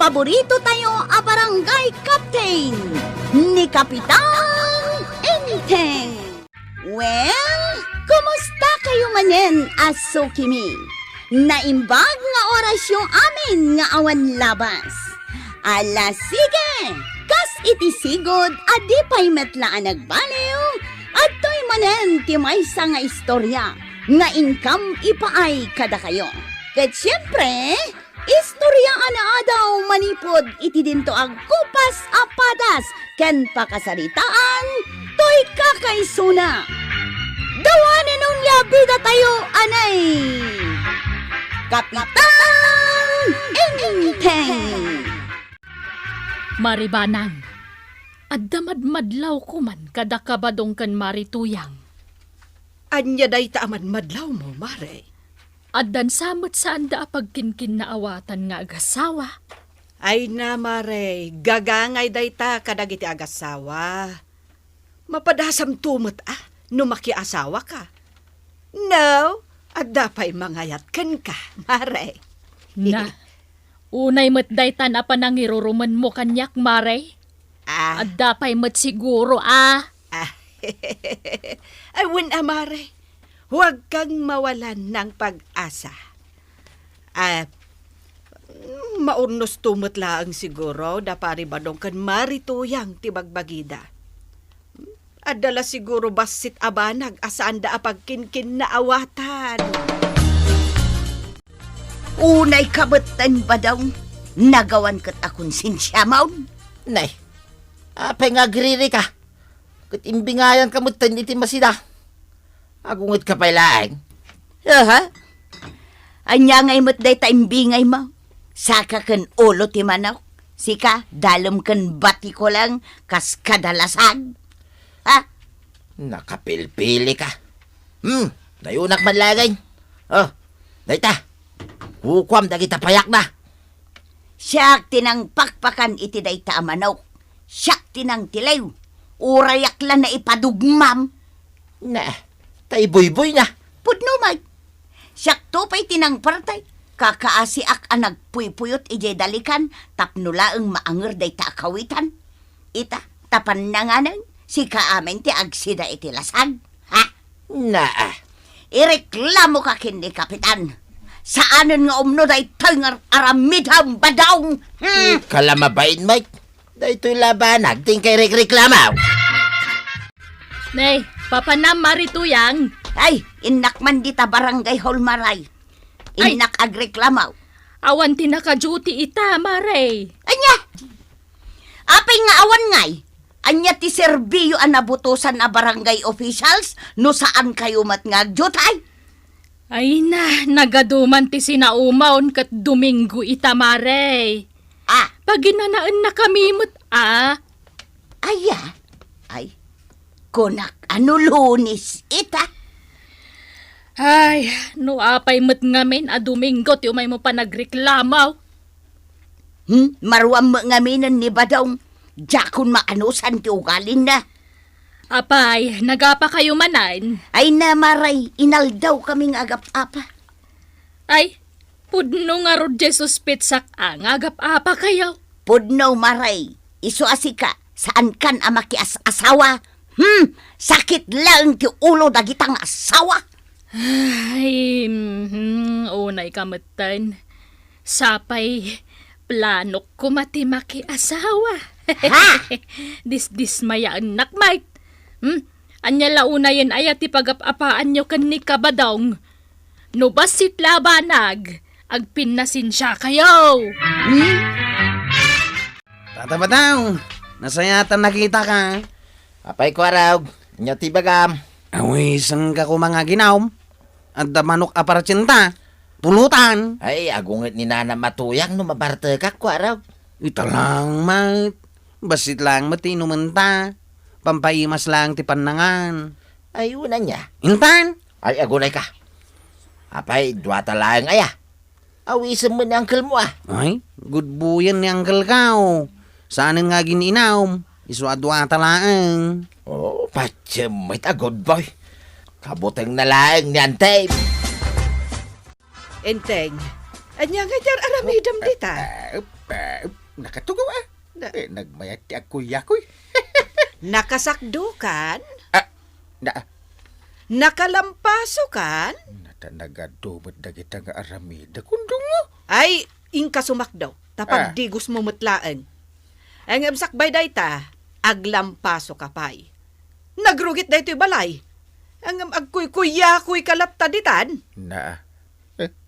paborito tayo a barangay captain ni Kapitan Enteng. Well, kumusta kayo manen, Aso Kimi? Naimbag nga oras yung amin nga awan labas. Ala sige, kas itisigod adi pa'y metlaan nagbaliw at to'y manen ti maysa nga istorya nga income ipaay kada kayo. Ket siyempre, istorya ana daw manipod iti dinto ag kupas apadas ken pakasaritaan to'y kakaisuna. Dawanin nun bida tayo anay Kapitan Enteng. Maribanang, addamadmadlaw ko man kada kabadong kan marituyang. Anya day taaman madlaw mo, Mare. Addan samot saan da pagkinkin na awatan nga agasawa. Ay na, Mare, gagangay day ta kadagiti agasawa. Mapadasam tumot no makiasawa ka. No, at dapay mangayat kan ka, Mare. Na, unay mo't daytan apa nangiruruman mo kanyak, Mare. At dapay mo't siguro, Ay, Mare, huwag kang mawalan ng pag-asa. Maurnos tumot laang siguro, da pari badong kan marituyang tibagbagida. Adala siguro basit abanag asaan da apagkinkin na awatan. Unay kabatan ba daw? Nagawan kat akong sinsyamaw? Nay, apay nga agriri ka. Kat imbingayan ka mo't iti masida. Agungot ka pailaeng. Aha? Anya ngay mo't day taimbingay mo. Saka kan ulo ti manaw. Sika, dalom kan bati ko lang kas kadalasag. Ha? Nakapilpili ka. Dayunak man lagay. Oh, dayta. Hukwam dagita payak na. Siyak tinang pakpakan iti dayta amanaw. Siyak tinang tilaw. Urayak lang na ipadugmam. Na, tay boy-boy na. Pudnumay. Siyak to pa'y tinang partay. Kakaasiak ang nagpuypuyot ije dalikan. Tapnulaang maanger dayta akawitan. Ita, tapan na nga nang. Si kaamin ti agsida iti lasag. Ha? Na, Ireklamo ka kindi, Kapitan. Saanan nga umno day tayo aramidhang badawng. kalamabain, Mike. Dayto'y labanag, ting kay reklamaw. Nay, papanam marituyang. Ay, inak man dita barangay Holmaray. Inak agreklamaw. Awan tinaka-duty ita, Mare. Anya! Apay nga awan ngay. Anya ti serbiyo ang nabutusan na barangay officials no saan kayo matngagjutay? Ay na, nagaduman ti sinaumaon kat Domingo ita, Mare. Paginanaan na kami mo't, Aya? Ay, kunak ano Lunis ita? Ay, no apay mo't ngamin a Domingo ti umay mo pa nagreklamaw. Marwam mo ngaminan ni Badong. Jakon maanusan ti ugalin na. Apay, nagapa kayo manan? Ay namaray, inaldaw kaming agap-apa. Ay, pudno nga ro Jesus pitsak ang agap-apa kayo. Pudno maray, iso asika, saan kan amakias asawa? Sakit lang ti ulo dagitang asawa. Ay, unay kamatan. Sapay, plano ko matimaki asawa. Ha? Dismaya anak, Mike. Anya launa yan ayat ipagapapaan nyo kan ni Kabadong. No basit labanag, agpinasin siya kayo. Tatabataw, nasayatan nakita ka. Apay ko araw, nya tibagam. Awi, sang ka ko mga ginaw. At manok aparatsinta, pulutan. Ay, agungot ni Nana matuyang no mabarte ka ko araw. Ito lang, mate. Basit lang matinumenta. Pampaimas lang ti panangan. Ay, una niya. Intan? Ay, agunay ka. Apay, duwata lang aya. Awisan mo ni uncle mo Ay, good buyan ni uncle kao. Saanin nga gininaw. Iswa-dwa talaang. Oh, patsimit a good boy. Kabutang na lang ni Antay. Enteng, anya nga dyan aramidam dita. Nakatugaw nagmayat ti agkuy-yakoy. Nakasakdo kan? Na, Nakalampaso kan? natanagadumot na kita nga aramida kundungo. Ay, ingka sumakdaw. Tapag di gus mo mutlaan. Ang sakbay dayta, aglampaso kapay. Nagrugit dayto'y balay. Ang agkuy-kuy-yakoy kalapta ditan. Na,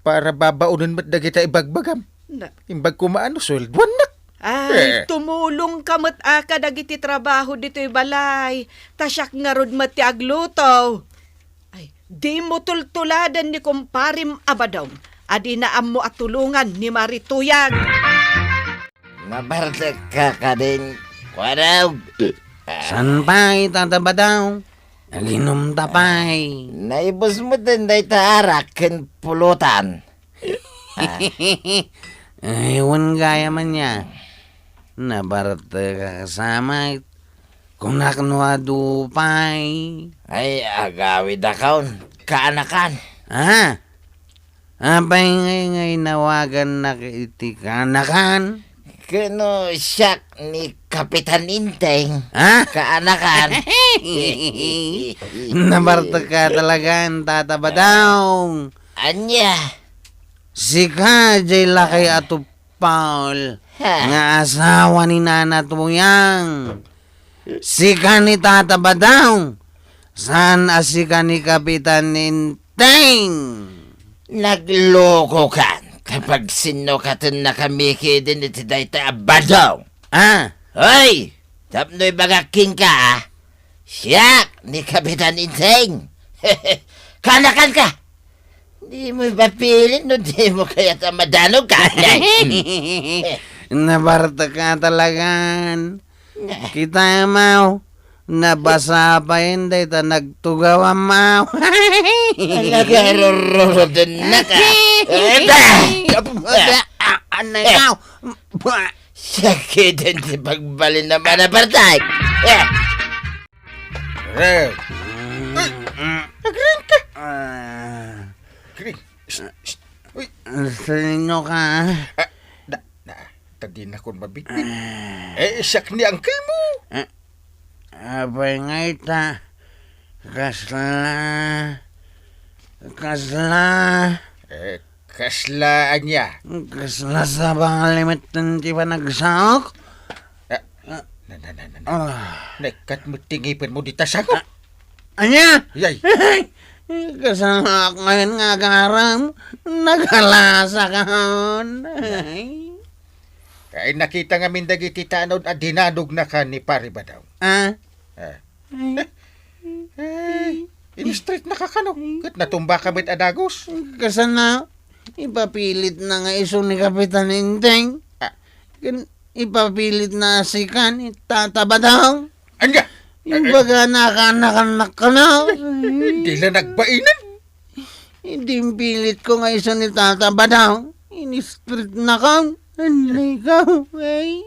para babaunan mo't na kita ibagbagam. Na, Imbag kumaano, swelduan na. ay, tumulong kamot aka dagiti trabaho dito'y balay. Tasyak nga rod mati agluto. Ay, di mo tultuladan ni kumparim abadaw. Adi na mo at tulungan ni Marituyag. Nabarta ka din, Kwaraw. San pa'y tatabadaw? Naginom tapay. Naibos mo din day taarak ken pulutan. Ewan gaya man niya. Nabarata ka kasama. Kung nakanwadupay. Ay, agawid akaw. Kaanakan. Apay ngay nawagan na kitikanakan. Kano siyak ni Kapitan Inteng. Kaanakan. Nabarta ka talagang tatabadaw. Anya. Sika, jay lakay ato Paul. Nga asawa ni Nana Tuyang. Sika ni tatabadaw. San asika ni Kapitan Inteng. Nagloko ka. Kapag sino ka tin nakamiki din iti dayta abadaw. Hoy! Tapnoy bagaking ka, siyak ni Kapitan Inteng. Kanakan ka. Di mo ipapilit no di mo kaya tamadanog ka. Nabarta ka talagan. Kita mau. Nabasa pa hindi ta nagtugawa mau. Nagarororo din na ka. Anayaw. Sakit din di pagbalin naman na partay. Rev, Ah, Kring. Uy, sa inyo ka. tadi na kong mabitbit. Siyak ni angkel mo. Abay nga ita. Kasla. Kaslaan niya. Kasla sa pangalimit ng tiba nagsahok. Nekat mo tingipin mo di tasakop. Anya? Yay. Kasama ako ngayon nga karam. Nagalasa ka hon. Kaya nakita nga mindag iti tanod at dinadog na ka ni Paribadaw. In-street na kakano. Kat natumba ka mit adagos. Kasana, ipapilit na nga iso ni Kapitan Inteng. Ipapilit na sikan, itatabadaw. Anya! Yung baga nakananak ka na. Di lang nagbainan. Hindi pilit ko nga iso ni tatabadaw. In-street na ka. Ano ikaw, ay?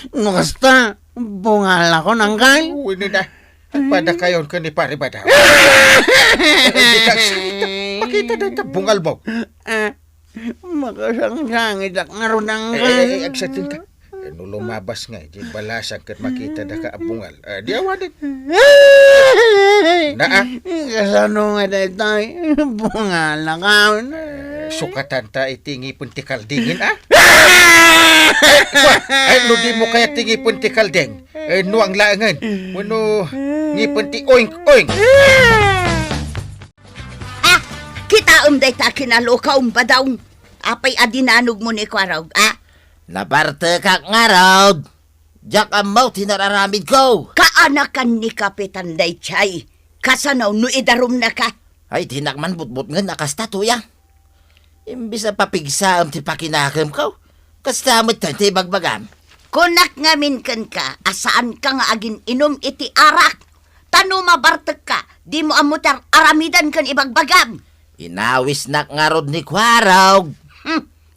Nukasta, bungal ako ng kay. Uwi na. Pada kayon ka ni Paribadaw. Makita na ito bungal mo. Makasangsangit ak nga ron ang kay. Agsatin ka. No lumabas nga, di balasang kat makita na ka abungal. Di awanin. Kasano nga tayo, bungal na ka. Sukatan ta itingi punti kaldingin, Ay, no di mo kaya tingi punti kalding. No ang laangan. Wano, ngipon ti oink, oink. Kita day ta kinaloka badaw. Apay adinanog mo ni Kwaraw, Naparte ka nga raw. Diyak ang mau tinararamid ko. Kaanakan ni Kapitan Daychay. Kasanaw no idarum na ka. Ay, tinakman butbut nga nakastatuya. Imbis na papigsaam ti pakinakam ko. Kastamot tayo ti bagbagam. Kunak nga minkan ka, asaan ka nga agin inom iti arak. Tano mabartag ka, di mo amutar aramidan kan ibagbagam. Inawis na nga rod ni Kwaraw.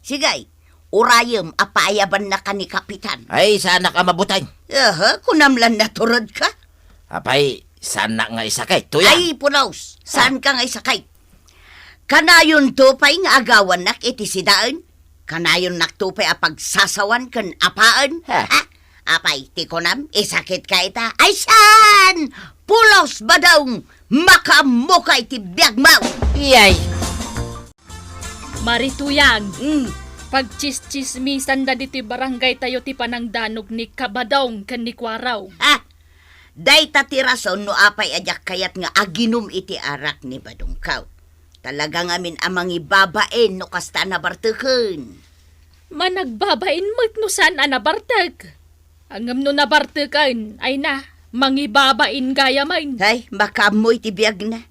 Sigay, urayem apaayaban na ka ni Kapitan. Ay, sana ka mabutay. Kunamlan na turod ka. Apay, sana nga isakay. Tuya. Ay, punaws, saan ka nga isakay? Kanayon to pa'y nga agawan nak iti sidaan. Kanayon naktupay a pagsasawan kan apaan? Ha? Ha? Apay, tikonam, isakit ka ita. Ay san! Pulos ba daw makamukay ti biyag mau? Iyay! Marituyang, Hmm. pagchis-chismisan da dito'y barangay tayo ti panangdanog ni Kabadong kan ni Kwaraw. Ha? Day tatirason no apay ajak kayat nga aginom iti arak ni Badungkaw. Talagang amin amang ibabain no kasta na bartuken. Managbabain mo't no saan anabartag. Angam no nabartagan, ay na, mangibabain gaya main. Ay, makamoy ti biyag na.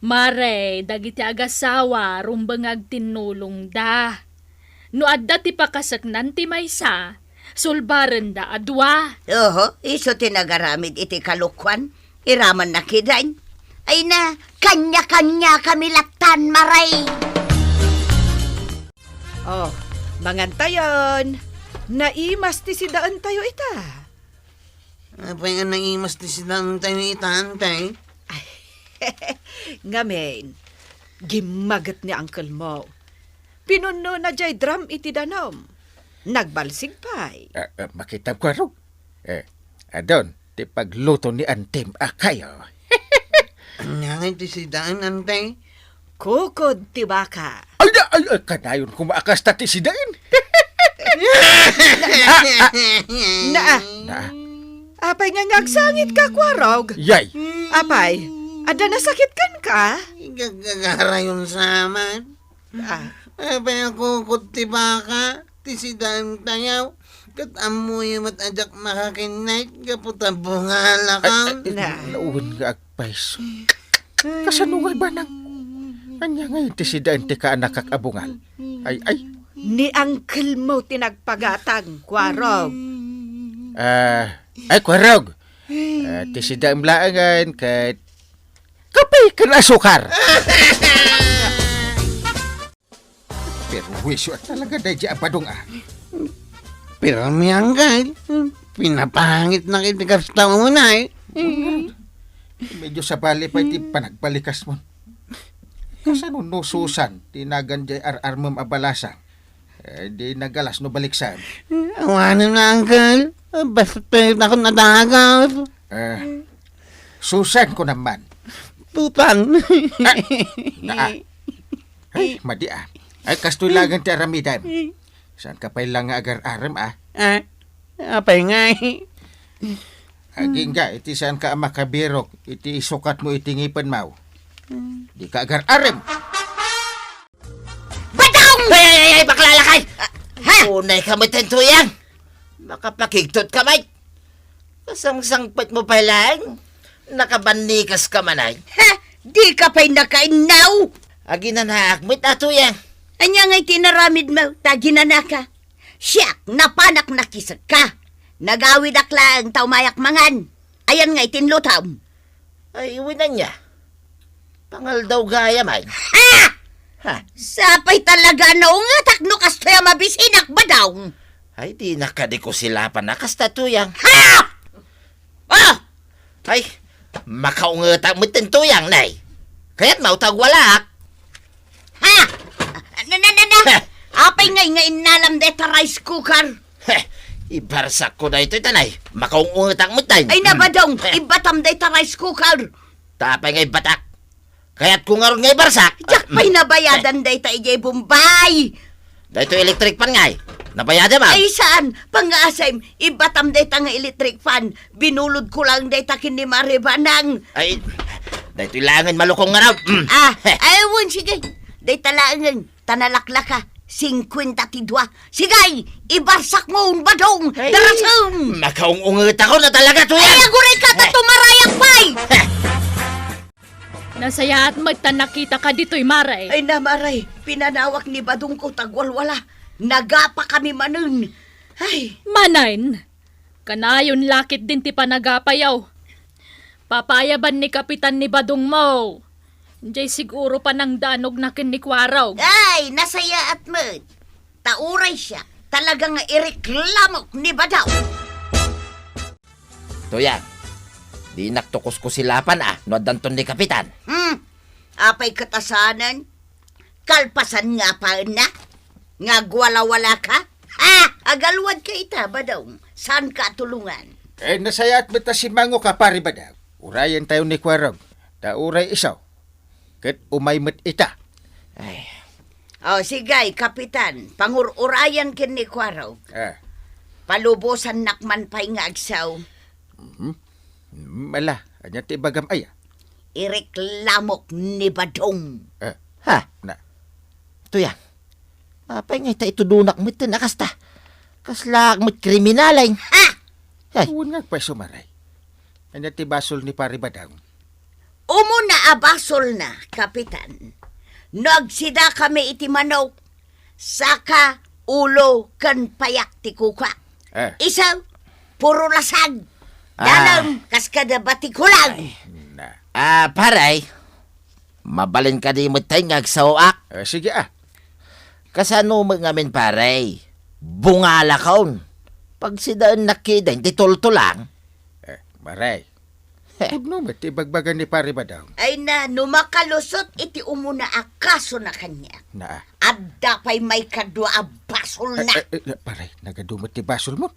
Mare, dagiti agasawa, rumbangag tinulong da. No adda ti pakasaknan ti maysa, sulbaran da adwa. Oho, iso tinagaramid iti kalukwan. Iraman na kidain. Ay na, kanya-kanya kami latan, maray. Oh, mangantayon. Naimas ti sidaan tayo ita. Apay nga naimas ti silang tayo ni itantay. Ngamen, gimagat ni uncle mo. Pinuno na jay drum iti danom. Nagbalsig pa'y. Makita ko ro. Adon, ti pagluto ni Antem akayo. Anyangay ti sidaan, antay. Kukod ti baka. Ay, kanayon kumaakas ta ti sidain. Naa, Na, apay nga ngagsangit ka, Kwarog. yay. Apay, ada nasakit kan ka? Gagarayon sa aman. Ah, Apay ako ti baka. Ti sidaan tayo. Kat amoy matadyak makakinay. Kaputa bungala ka. Nauwan nga agpais. Kasanungay ba nang? Anya ngayon ti sidain ti ka anak kakabungal. Ay. ni uncle mo tinagpagatang, Kwarog. Ay, Kwarog. Ti sidain mlaangan kahit kapay ka na asukar. Pero wisyo at talaga dahil di abadong Pero miyang ka. Pinapangit na kitikas taon na eh. Medyo sa bali pa iti panagbalikas mo. Kasano no susan, tinagan di ar-armam abalasa. Di nagalas no baliksan. Awanan na, uncle. Basta na ako nadagas. Susan ko naman. Tutan. Ay, madi Ay, kastulagan ti aramidan. Saan ka pa lang nga agar-aram Apay nga eh. Aging nga, iti saan ka makabirok, iti isukat mo iti ngipan mau. Di ka agar-aram. Badong! Ay, baklalakay! Ha? Unay ka mo tentuyang! Makapakigtot ka, mate! Kasang-sangpat mo pa lang. Nakabanikas ka man ay. Ha? Di ka pa'y nakainaw. Agi na naakmit atuyang. Anya nga'y tinaramid mo, tagina ka. Siyak, napanak na kisag ka. Nagawid aklang taumayak mangan. Ayan nga'y tinlutaw. Ay, iwinan niya. Pangal daw gaya, man. Ha? Ha? Sapay talaga na ungatak no kastoya mabisinak ba daw? Ay, di nakadi ko sila pa nakastatuyan. Ha? Oh! Ay, makaungatang mo tentuyang, nay. Kaya't mautagwalak. Ha? Apay nga inalam deta rice cooker. Heh, ibarsak ko na ito, tanay. Makaungatang mo tayo. Ay nabadong, ibatam deta rice cooker. Tapay ngay batak. Kaya't kung ngaron ngay barsak. Jak pa'y nabayadan deta ijay Bombay. Dito electric pan ngay. Nabayada, ma'am. Ay saan? Pangasem, ibatam deta nga electric fan. Binulod ko lang deta kini Maribanang. Ay, dito ilangan malukong nga raw. Aywan, sige. Deta lang, tanalaklaka. 52. Sigay, ibarsak mo un badong. Ay. Darasong. Makaungat ako na talaga to Ay, yan. aguray ka tatumarayak pa'y. Nasaya at magtanakita ka dito'y maray. Ay namaray, pinanawak ni Badong ko tagwalwala. Nagapa kami manun. Ay, Manain, kanayon lakit din ti panagapayaw. Papayaban ni Kapitan ni Badong mo. Jay siguro pa ng danog na kinikwaraw. ay, nasaya at mo't. Tauray siya. Talagang ireklamok ni Badaw. Tuyang, di naktukos ko silapan no danton ni Kapitan. Apay katasanan. Kalpasan nga pa na. Nga gwala-wala ka? Agalwad ka ita, Badong. Saan ka tulungan? Nasayat beta si Mango ka, pare Badong. Urayan tayo ni Kwarog. Da uray isaw. Ket umaymet ita. Ay, Sigay, Kapitan. Pangururayan kin ni Kwarog. Palubosan nakman pa'y nga agsaw. Mala, anya ti bagam aya. Ireklamok ni Badong. ha, Na. tuyang. Apay nga ita itudunak mo ito nakasta. Kaslak mo kriminalay. Ay, Uwan nga pa sumaray. Anya ti basol ni pare Badong. Umuna abasol na, Kapitan. Nagsida kami iti manok. Saka ulo kan payak ti kuka. Isaw, puro lasag. Dalam, kaskada batikulang. Na. paray. Mabalin ka di mo tayo ngagsawak. Sige Kasano mo ngamin paray. Bungala kaon. Pag sidaan nakida, hindi tultulang. Maray. Pudno mo ti bagbagan ni pare Badong. Ay na, numakalusot iti umuna akaso na kanya. Na. At dapay may kadwa abasol na. Paray, nagadumot ti basol mo.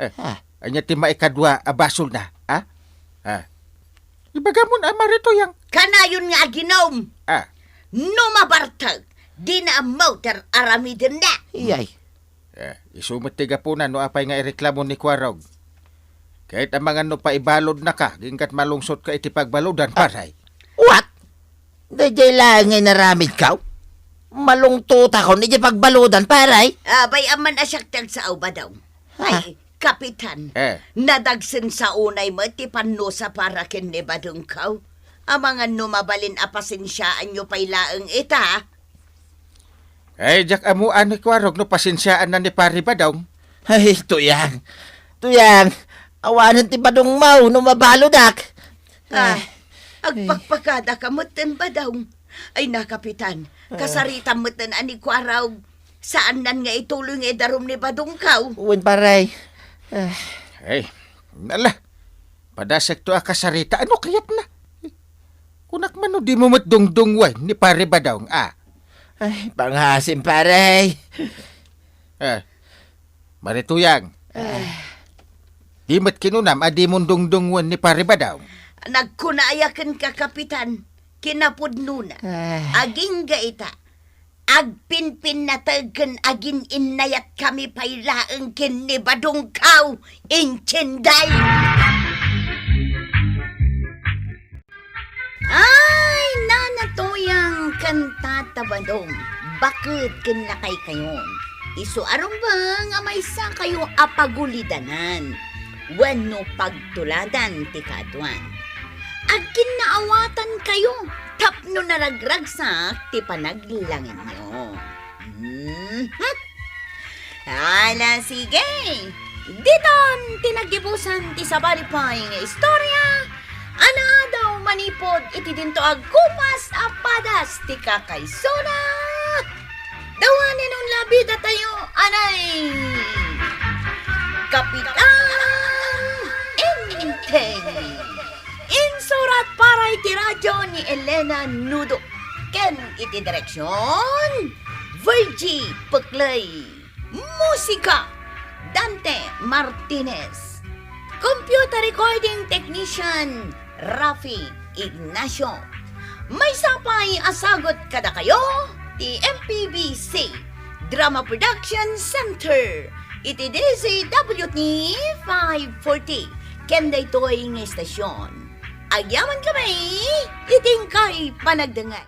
Ha? Anya ti maikadwa basol na. Ibagamon marito yang. Kanayon nga ginom. Numabartag. Di na ang motor aramidin na. Iyay. Isumot ti gapunan no apay nga ireklamo ni Kwarog. Kahit ang mga no paibalod na ka, gingkat malungsot ka iti pagbalodan, paray. What? Dajay lang ngay naramid ka? Malungtot ako, hindi pagbaludan, paray. Bay aman asyaktal sa uba daw. Ay, Kapitan. Nadagsin sa unay mo, ti panusa para kin ni Badong kaw. Amangan numabalin apasensyaan nyo pa'y laeng ita. Ay, jak amuan ni Kwarog no pasensyaan na ni pare Badong. Ay, tuyang. Tuyang. Awanan ti Badong mau, no mabalodak. Agpagpagada ka mutin ba daw? Ay na, Kapitan, kasarita mutin ani Kwarog. Saan nan nga ituloy nga darom ni Badong kaw? Uwan, paray. Ay, nala. Padasek to akasarita, ano kayat na? Kunak man no di mo matdungdungwan ni pare Badong, Ay, panghasim, paray. Marituyang. Di mat kinunam, adi mong dungdungwan ni pare Badong. Nagkunaayakan ka, Kapitan. Kinapudno na. Aging gaita. Agpinpin na tagkan agin inayat kami pailaang kin ni Badong kaw. Inchenday! Ay, nanatoyang kantata Badong. Bakit kinakay kayon? Isu aron ba nga may sa kayo apagulidanan? Wano pagtuladan ti katuan. Agkin naawatan kayo. Tapno naragragsak ti panaglangin nyo. Ala, sige. Diton tinagibusan ti sabalipay nga istorya. Ana daw manipod iti dinto agkumas apadas ti kakaysona. Dawanin ang labida tayo, anay. Kapitan Enteng. Insurat para iti radyo ni Elena Nudo. Ken iti direksyon, Virgie Puklay. Musika, Dante Martinez. Computer recording technician, Rafi Ignacio. May sapay asagot kada kayo, ti MPBC Drama Production Center. Iti DZWT 540. Kenda ito'y ng estasyon. Agyaman kami, iting kay panagdangan.